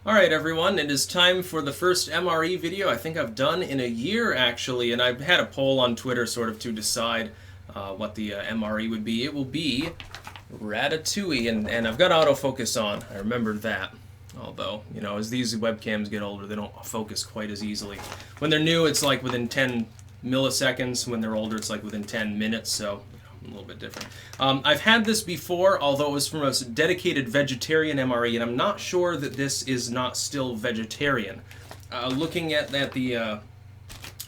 Alright everyone, it is time for the first MRE video I think I've done in a year actually, and I've had a poll on Twitter sort of to decide what the MRE would be. It will be Ratatouille, and I've got autofocus on. I remembered that. Although, you know, as these webcams get older, they don't focus quite as easily. When they're new, it's like within 10 milliseconds. When they're older, it's like within 10 minutes, so a little bit different. I've had this before, although it was from a dedicated vegetarian MRE, and I'm not sure that this is not still vegetarian. Looking at the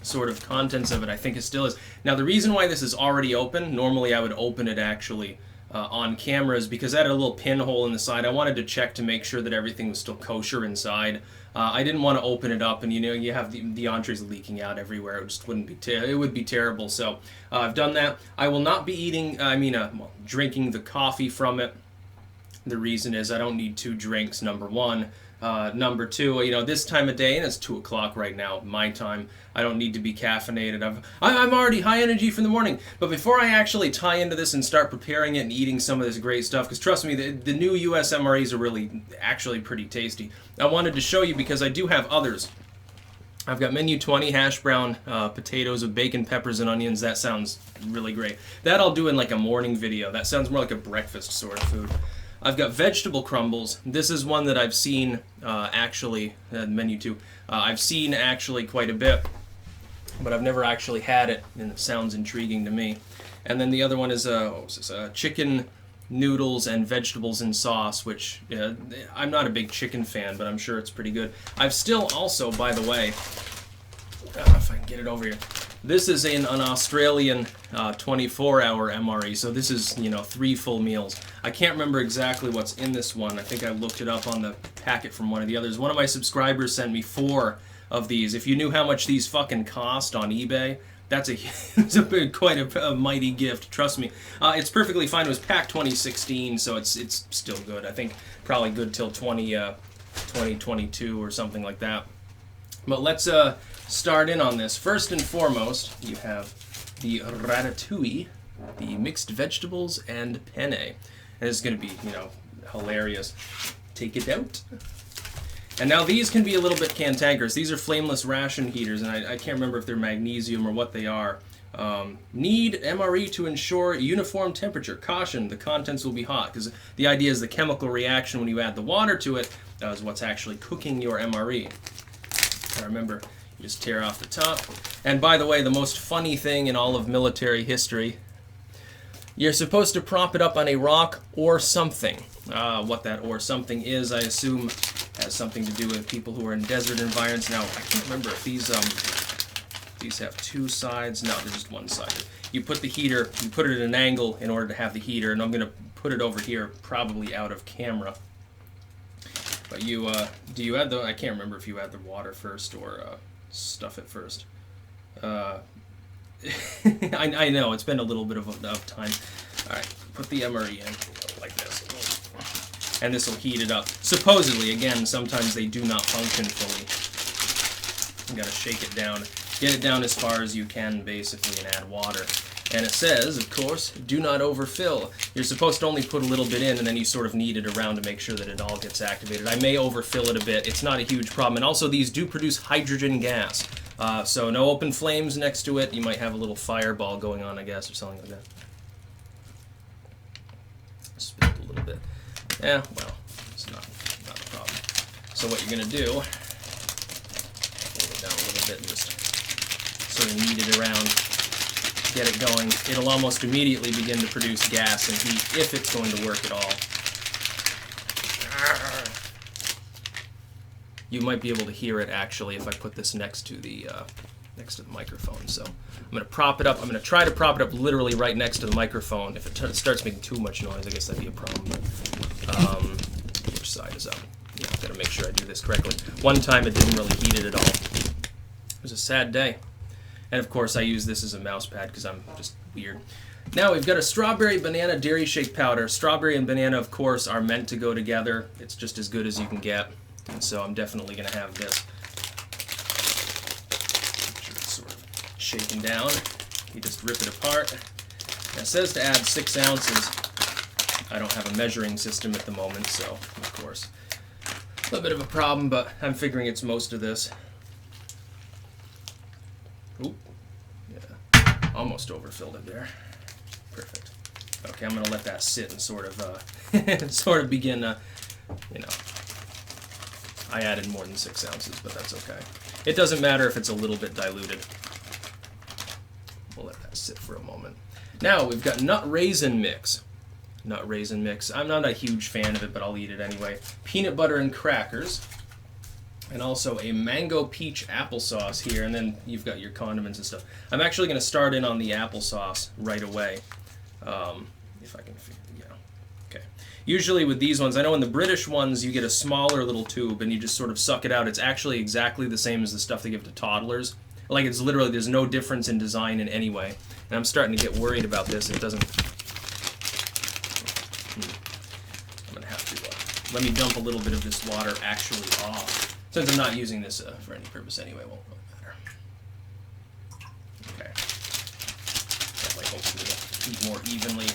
sort of contents of it, I think it still is. Now, the reason why this is already open, normally I would open it actually on camera, is because I had a little pinhole in the side. I wanted to check to make sure that everything was still kosher inside. I didn't want to open it up, and you know, you have the entrees leaking out everywhere. It just wouldn't be it would be terrible. So I've done that. I will not be eating. Drinking the coffee from it. The reason is I don't need 2 drinks. Number one. Number two, you know, this time of day, and it's 2 o'clock right now, my time, I don't need to be caffeinated. I'm already high energy from the morning. But before I actually tie into this and start preparing it and eating some of this great stuff, because trust me, the new US MREs are really, actually pretty tasty. I wanted to show you because I do have others. I've got menu 20 hash brown potatoes with bacon, peppers, and onions. That sounds really great. That I'll do in like a morning video. That sounds more like a breakfast sort of food. I've got vegetable crumbles. This is one that I've seen menu 2. I've seen actually quite a bit, but I've never actually had it, and it sounds intriguing to me. And then the other one is chicken noodles and vegetables in sauce, which I'm not a big chicken fan, but I'm sure it's pretty good. I've still also, by the way, if I can get it over here, this is an Australian 24-hour MRE, so this is, you know, 3 full meals. I can't remember exactly what's in this one. I think I looked it up on the packet from one of the others. One of my subscribers sent me 4 of these. If you knew how much these fucking cost on eBay, that's quite a mighty gift, trust me. It's perfectly fine. It was packed 2016, so it's still good. I think probably good till 2022 or something like that. But let's start in on this. First and foremost, you have the Ratatouille, the mixed vegetables and penne. And it's going to be, you know, hilarious. Take it out. And now these can be a little bit cantankerous. These are flameless ration heaters, and I can't remember if they're magnesium or what they are. Need MRE to ensure uniform temperature. Caution, the contents will be hot, because the idea is the chemical reaction when you add the water to it is what's actually cooking your MRE. I remember, you just tear off the top. And by the way, the most funny thing in all of military history, you're supposed to prop it up on a rock or something. What that or something is, I assume, has something to do with people who are in desert environments. Now, I can't remember if these have 2 sides. No, they're just one sided. You put the heater, you put it at an angle in order to have the heater, and I'm going to put it over here, probably out of camera. But you, do you add the, I can't remember if you add the water first or stuff it first. I know, it's been a little bit of time. Alright, put the MRE in, like this. And this will heat it up. Supposedly, again, sometimes they do not function fully. You gotta shake it down. Get it down as far as you can, basically, and add water. And it says, of course, do not overfill. You're supposed to only put a little bit in, and then you sort of knead it around to make sure that it all gets activated. I may overfill it a bit. It's not a huge problem. And also, these do produce hydrogen gas. So no open flames next to it. You might have a little fireball going on, I guess, or something like that. Spilled a little bit. Yeah, well, it's not a problem. So what you're going to do, hold it down a little bit and just sort of knead it around. Get it going. It'll almost immediately begin to produce gas and heat if it's going to work at all. You might be able to hear it actually if I put this next to the microphone. So I'm going to prop it up. I'm going to try to prop it up literally right next to the microphone. If it starts making too much noise, I guess that'd be a problem. But which side is up? Yeah, I've got to make sure I do this correctly. One time it didn't really heat it at all. It was a sad day. And of course I use this as a mouse pad because I'm just weird. Now we've got a strawberry banana dairy shake powder. Strawberry and banana, of course, are meant to go together. It's just as good as you can get. And so I'm definitely going to have this. Make sure it's sort of shaken down. You just rip it apart. Now, it says to add 6 ounces. I don't have a measuring system at the moment, so of course A little bit of a problem, but I'm figuring it's most of this. Oop. Yeah. Almost overfilled it there. Perfect. Okay, I'm going to let that sit and sort of, sort of begin, you know. I added more than 6 ounces, but that's okay. It doesn't matter if it's a little bit diluted. We'll let that sit for a moment. Now, we've got nut raisin mix. Nut raisin mix. I'm not a huge fan of it, but I'll eat it anyway. Peanut butter and crackers. And also a mango peach applesauce here, and then you've got your condiments and stuff. I'm actually going to start in on the applesauce right away. If I can figure it out. Okay. Usually with these ones, I know in the British ones you get a smaller little tube and you just sort of suck it out. It's actually exactly the same as the stuff they give to toddlers. Like, it's literally, there's no difference in design in any way. And I'm starting to get worried about this. It doesn't... I'm going to have to... let me dump a little bit of this water actually off. Since I'm not using this for any purpose anyway, it won't really matter. Okay. That way hopefully it'll heat more evenly.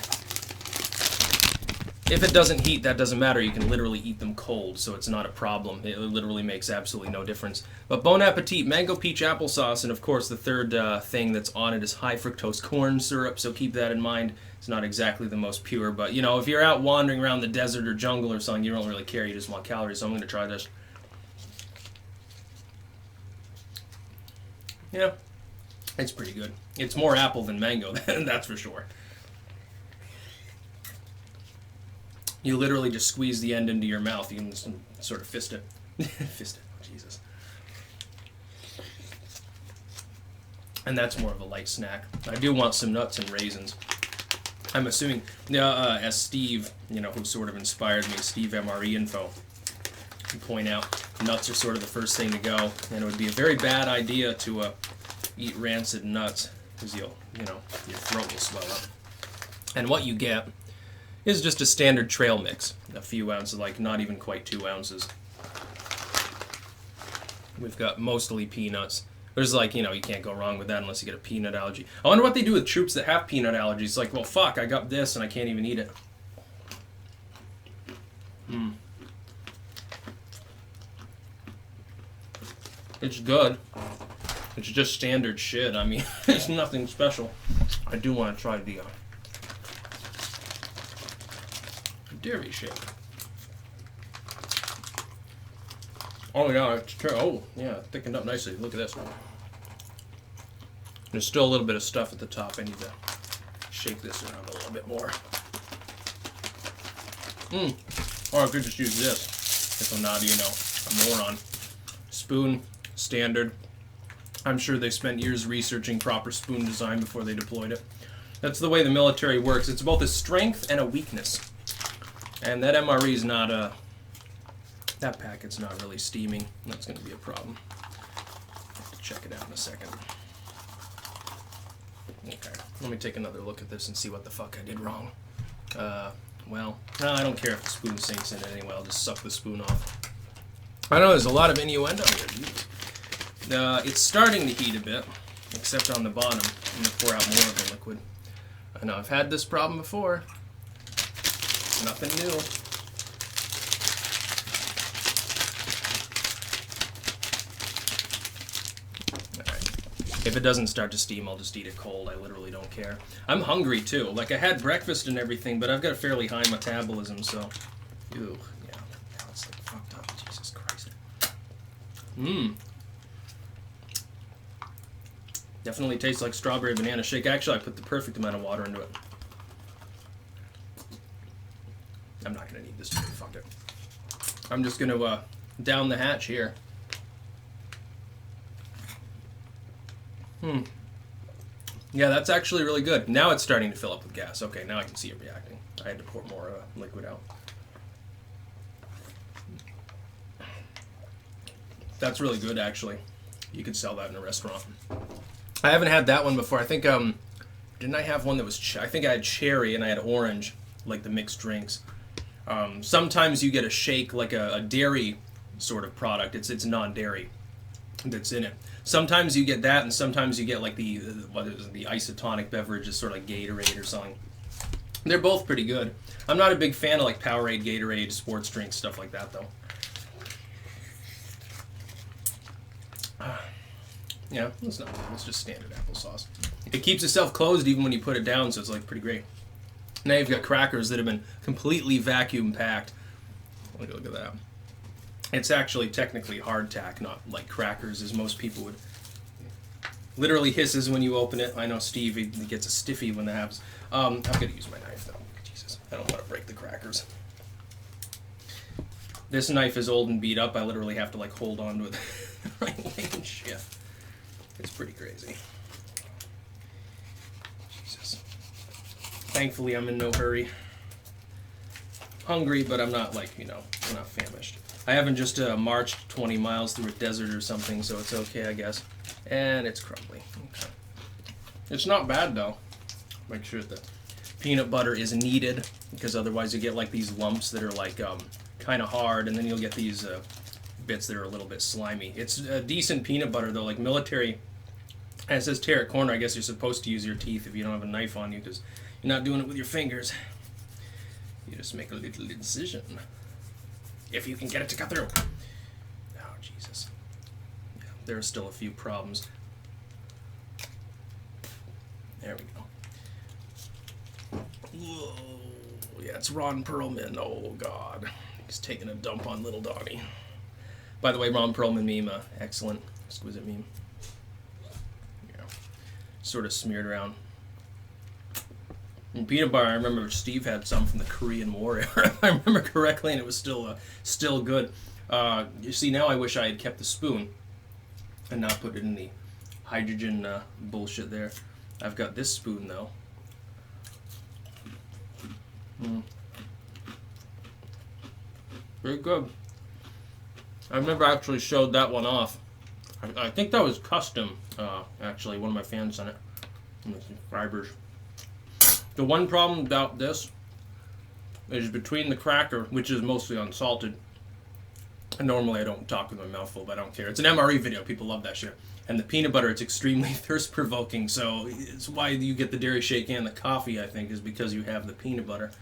If it doesn't heat, that doesn't matter. You can literally eat them cold, so it's not a problem. It literally makes absolutely no difference. But bon appetit, mango peach applesauce, and of course the third thing that's on it is high fructose corn syrup, so keep that in mind. It's not exactly the most pure, but you know, if you're out wandering around the desert or jungle or something, you don't really care, you just want calories, so I'm going to try this. Yeah, it's pretty good. It's more apple than mango, that's for sure. You literally just squeeze the end into your mouth. You can just sort of fist it. Fist it. Oh, Jesus. And that's more of a light snack. I do want some nuts and raisins. I'm assuming, as Steve, you know, who sort of inspired me, Steve MRE Info, can point out, nuts are sort of the first thing to go. And it would be a very bad idea to eat rancid nuts, because your throat will swell up. And what you get is just a standard trail mix. A few ounces, like not even quite 2 ounces. We've got mostly peanuts. There's like, you can't go wrong with that unless you get a peanut allergy. I wonder what they do with troops that have peanut allergies. Like, well, fuck, I got this and I can't even eat it. It's good. It's just standard shit. I mean, it's nothing special. I do want to try the dairy shake. Oh yeah, thickened up nicely. Look at this. There's still a little bit of stuff at the top. I need to shake this around a little bit more. Or I could just use this if I'm not, a moron. Spoon, standard. I'm sure they spent years researching proper spoon design before they deployed it. That's the way the military works. It's both a strength and a weakness. And that MRE is not that packet's not really steaming. That's going to be a problem. I'll have to check it out in a second. Okay, let me take another look at this and see what the fuck I did wrong. Well, no, I don't care if the spoon sinks in it anyway. I'll just suck the spoon off. I know there's a lot of innuendo here. It's starting to heat a bit, except on the bottom. I'm going to pour out more of the liquid. I know I've had this problem before. Nothing new. Alright. If it doesn't start to steam, I'll just eat it cold. I literally don't care. I'm hungry too. Like, I had breakfast and everything, but I've got a fairly high metabolism, so... Ew. Yeah. Now it's like fucked up. Jesus Christ. Definitely tastes like strawberry banana shake. Actually, I put the perfect amount of water into it. I'm not going to need this today. Fuck it. I'm just going to down the hatch here. Yeah, that's actually really good. Now it's starting to fill up with gas. Okay, now I can see it reacting. I had to pour more liquid out. That's really good, actually. You could sell that in a restaurant. I haven't had that one before. I think, didn't I have one that was, I think I had cherry and I had orange, like the mixed drinks. Sometimes you get a shake, like a dairy sort of product. It's non-dairy that's in it. Sometimes you get that, and sometimes you get like the isotonic beverage, sort of like Gatorade or something. They're both pretty good. I'm not a big fan of like Powerade, Gatorade, sports drinks, stuff like that, though. Yeah, it's not bad. It's just standard applesauce. It keeps itself closed even when you put it down, so it's like pretty great. Now you've got crackers that have been completely vacuum packed. Look at that. It's actually technically hardtack, not like crackers as most people would. Literally hisses when you open it. I know Steve, he gets a stiffy when that happens. I'm going to use my knife though. Jesus, I don't want to break the crackers. This knife is old and beat up. I literally have to like hold on to it the right way and shit. It's pretty crazy. Jesus. Thankfully, I'm in no hurry. Hungry, but I'm not like, I'm not famished. I haven't just marched 20 miles through a desert or something, so it's okay, I guess. And it's crumbly. Okay. It's not bad, though. Make sure that peanut butter is needed, because otherwise you get like these lumps that are like kind of hard, and then you'll get these bits that are a little bit slimy. It's a decent peanut butter, though, like military. And it says tear at corner. I guess you're supposed to use your teeth if you don't have a knife on you, because you're not doing it with your fingers. You just make a little incision. If you can get it to cut through. Oh, Jesus. Yeah, there are still a few problems. There we go. Whoa. Yeah, it's Ron Perlman. Oh, God. He's taking a dump on little Donnie. By the way, Ron Perlman meme, excellent, exquisite meme. Yeah. Sort of smeared around. And peanut butter, I remember Steve had some from the Korean War era, if I remember correctly, and it was still good. You see, now I wish I had kept the spoon and not put it in the hydrogen bullshit there. I've got this spoon, though. Very good. I've never actually showed that one off. I think that was custom, actually. One of my fans sent it. And the subscribers. The one problem about this is between the cracker, which is mostly unsalted, and normally I don't talk with my mouth full, but I don't care. It's an MRE video. People love that shit. And the peanut butter, it's extremely thirst-provoking, so it's why you get the dairy shake and the coffee, I think, is because you have the peanut butter.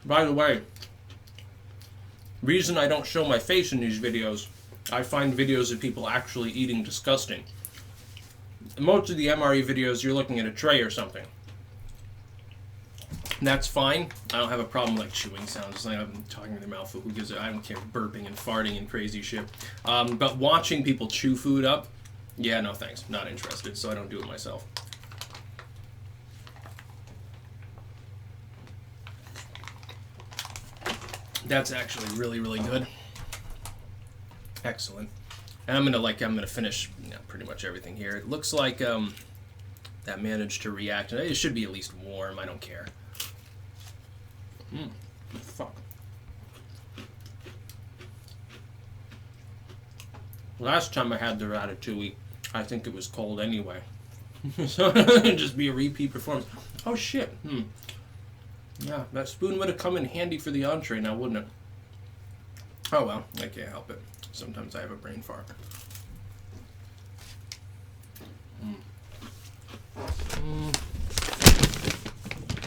By the way, reason I don't show my face in these videos, I find videos of people actually eating disgusting. Most of the MRE videos, you're looking at a tray or something. And that's fine. I don't have a problem like chewing sounds. Like I'm talking with their mouth. Who gives it? I don't care. Burping and farting and crazy shit. But watching people chew food up, yeah, no thanks. Not interested, so I don't do it myself. That's actually really, really good. Excellent. And I'm gonna finish pretty much everything here. It looks like that managed to react. It should be at least warm. I don't care. Fuck. Last time I had the Ratatouille, I think it was cold anyway. So it'd just be a repeat performance. Oh shit. Yeah, that spoon would have come in handy for the entree now, wouldn't it? Oh well, I can't help it. Sometimes I have a brain fart.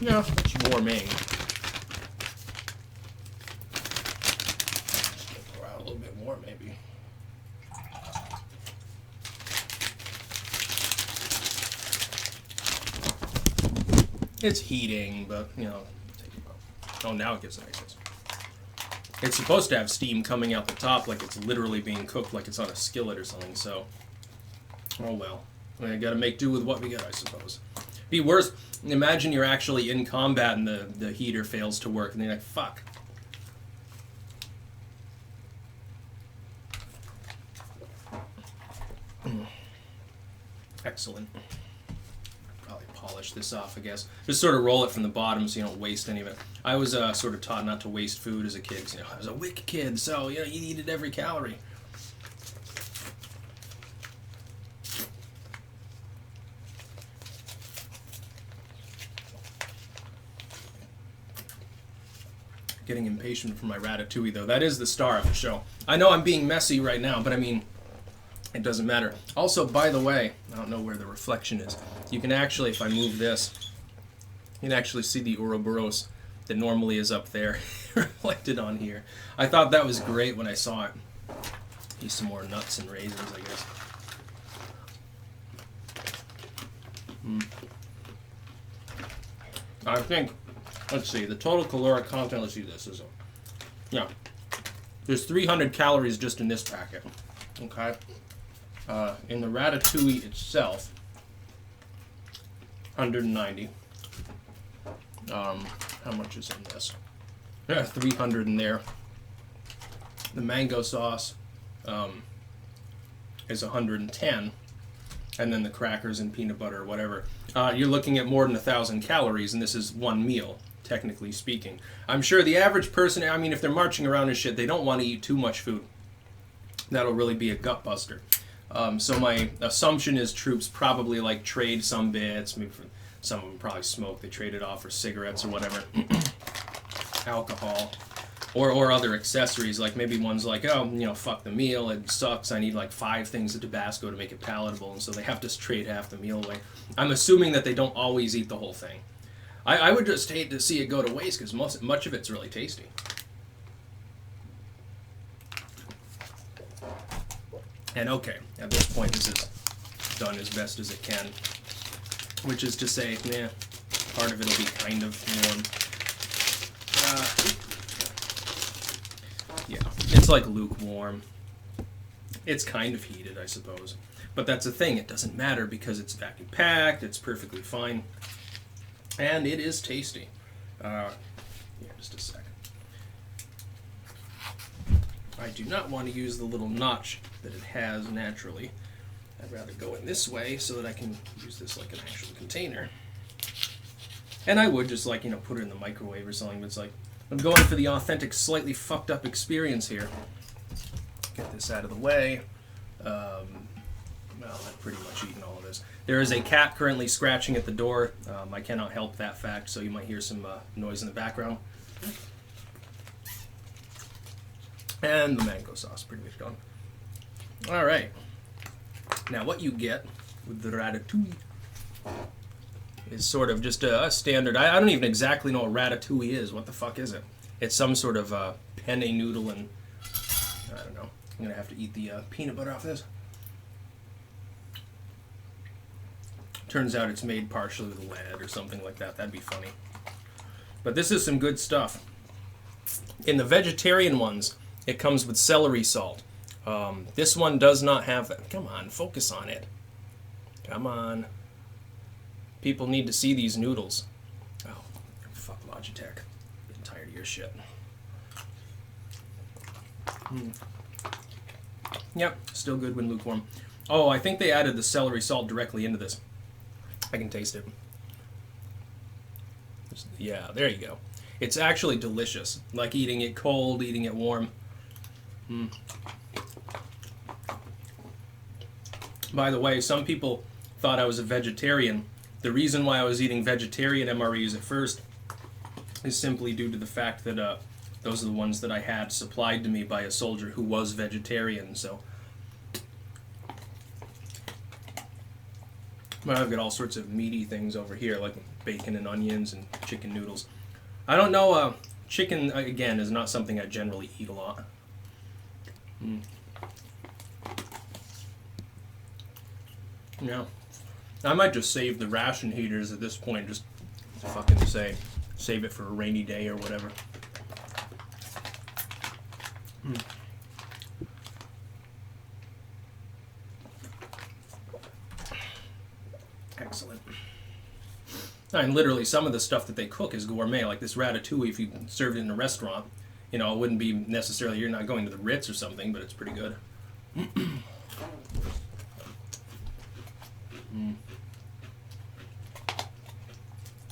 Yeah, it's warming. Pour out a little bit more, maybe. It's heating, but take it out. Oh, now it gets nice. It's supposed to have steam coming out the top, like it's literally being cooked, like it's on a skillet or something. So, oh well. I gotta make do with what we got, I suppose. Be worse. Imagine you're actually in combat and the heater fails to work, and you're like, fuck. Excellent. Probably polish this off, I guess. Just sort of roll it from the bottom so you don't waste any of it. I was sort of taught not to waste food as a kid. I was a wicked kid, so you needed every calorie. Getting impatient for my Ratatouille, though. That is the star of the show. I know I'm being messy right now, but I mean, it doesn't matter. Also, by the way, I don't know where the reflection is. You can actually, if I move this, You can actually see the Ouroboros that normally is up there reflected on here. I thought that was great when I saw it. Use some more nuts and raisins, I guess. I think, let's see, the total caloric content, let's see, this is yeah. There's 300 calories just in this packet, okay? In the Ratatouille itself, 190. How much is in this? Yeah, 300 in there. The mango sauce is 110, and then the crackers and peanut butter or whatever. You're looking at more than 1,000 calories, and this is one meal, technically speaking. I'm sure the average person, I mean, if they're marching around and shit, they don't want to eat too much food. That'll really be a gut buster. So my assumption is troops probably like trade some bits. Maybe some of them probably smoke. They trade it off for cigarettes or whatever, alcohol, or other accessories. Like maybe one's like, oh, you know, fuck the meal. It sucks. I need like 5 things of Tabasco to make it palatable, and so they have to trade half the meal away. I'm assuming that they don't always eat the whole thing. I would just hate to see it go to waste because much of it's really tasty. And okay, at this point, this is done as best as it can, which is to say, yeah, part of it'll be kind of warm. Yeah, it's like lukewarm. It's kind of heated, I suppose. But that's the thing, it doesn't matter because it's vacuum packed, it's perfectly fine, and it is tasty. Yeah, just a second. I do not want to use the little notch that it has naturally. I'd rather go in this way so that I can use this like an actual container. And I would just like, you know, put it in the microwave or something, but it's like, I'm going for the authentic, slightly fucked up experience here. Get this out of the way. Well, I've pretty much eaten all of this. There is a cat currently scratching at the door. I cannot help that fact, so you might hear some noise in the background. And the mango sauce, pretty much gone. All right. Now, what you get with the Ratatouille is sort of just a standard. I don't even exactly know what Ratatouille is. What the fuck is it? It's some sort of penne noodle, and I don't know. I'm going to have to eat the peanut butter off this. Turns out it's made partially with lead or something like that. That'd be funny. But this is some good stuff. In the vegetarian ones, it comes with celery salt. This one does not have... Come on, focus on it. Come on. People need to see these noodles. Oh, fuck Logitech. Getting tired of your shit. Yep, still good when lukewarm. Oh, I think they added the celery salt directly into this. I can taste it. Yeah, there you go. It's actually delicious. Like eating it cold, eating it warm. By the way, some people thought I was a vegetarian. The reason why I was eating vegetarian MREs at first is simply due to the fact that those are the ones that I had supplied to me by a soldier who was vegetarian, so... But I've got all sorts of meaty things over here, like bacon and onions and chicken noodles. I don't know, chicken, again, is not something I generally eat a lot. Yeah. I might just save the ration heaters at this point, just to fucking save it for a rainy day or whatever. Excellent. And literally, some of the stuff that they cook is gourmet. Like this ratatouille, if you served it in a restaurant, you know, it wouldn't be necessarily, you're not going to the Ritz or something, but it's pretty good.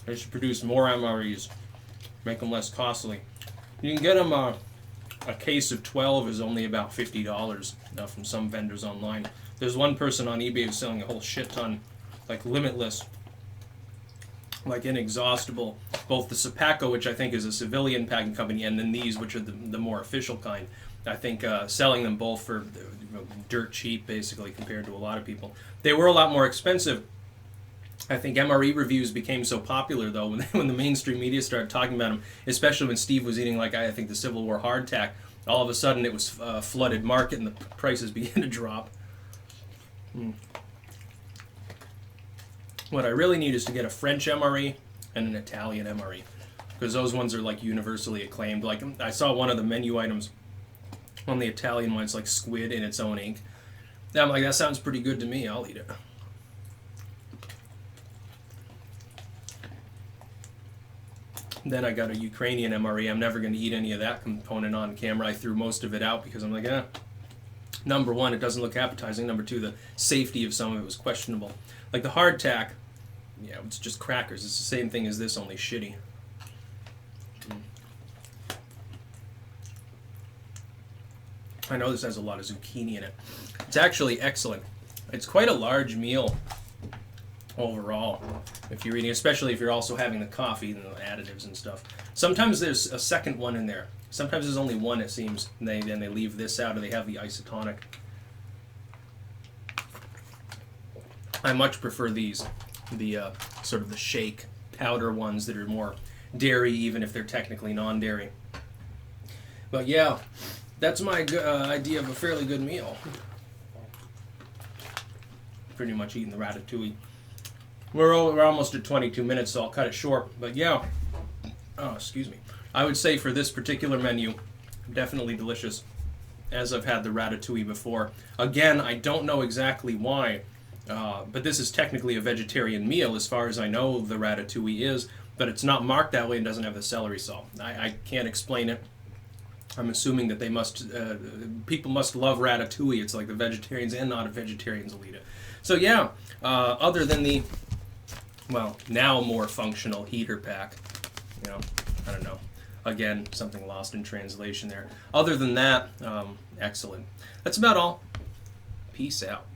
They should produce more MREs, make them less costly. You can get them, a case of 12 is only about $50 from some vendors online. There's one person on eBay who's selling a whole shit ton, like limitless, like inexhaustible, both the Sapaco, which I think is a civilian packing company, and then these, which are the more official kind. I think selling them both for dirt cheap, basically, compared to a lot of people. They were a lot more expensive I think MRE reviews became so popular, though, when the mainstream media started talking about them, especially when Steve was eating, like, I think, the Civil War hardtack. All of a sudden, it was a flooded market, and the prices began to drop. What I really need is to get a French MRE and an Italian MRE, because those ones are, like, universally acclaimed. Like, I saw one of the menu items on the Italian one. It's like squid in its own ink. And I'm like, that sounds pretty good to me. I'll eat it. Then I got a Ukrainian MRE. I'm never going to eat any of that component on camera. I threw most of it out because I'm like, number one, it doesn't look appetizing. Number two, the safety of some of it was questionable. Like the hardtack, yeah, it's just crackers. It's the same thing as this, only shitty. I know this has a lot of zucchini in it. It's actually excellent. It's quite a large meal overall, if you're eating, especially if you're also having the coffee and the additives and stuff. Sometimes there's a second one in there. Sometimes there's only one, it seems, and then they leave this out, or they have the isotonic. I much prefer these, the sort of the shake powder ones that are more dairy, even if they're technically non-dairy. But yeah, that's my idea of a fairly good meal. Pretty much eating the ratatouille. We're almost at 22 minutes, so I'll cut it short. But yeah, excuse me. I would say for this particular menu, definitely delicious, as I've had the ratatouille before. Again, I don't know exactly why, but this is technically a vegetarian meal as far as I know the ratatouille is, but it's not marked that way and doesn't have the celery salt. I can't explain it. I'm assuming that they must, people must love ratatouille. It's like the vegetarians and non-vegetarians will eat it. So yeah, other than the, well, now more functional heater pack, you know, I don't know. Again, something lost in translation there. Other than that, excellent. That's about all. Peace out.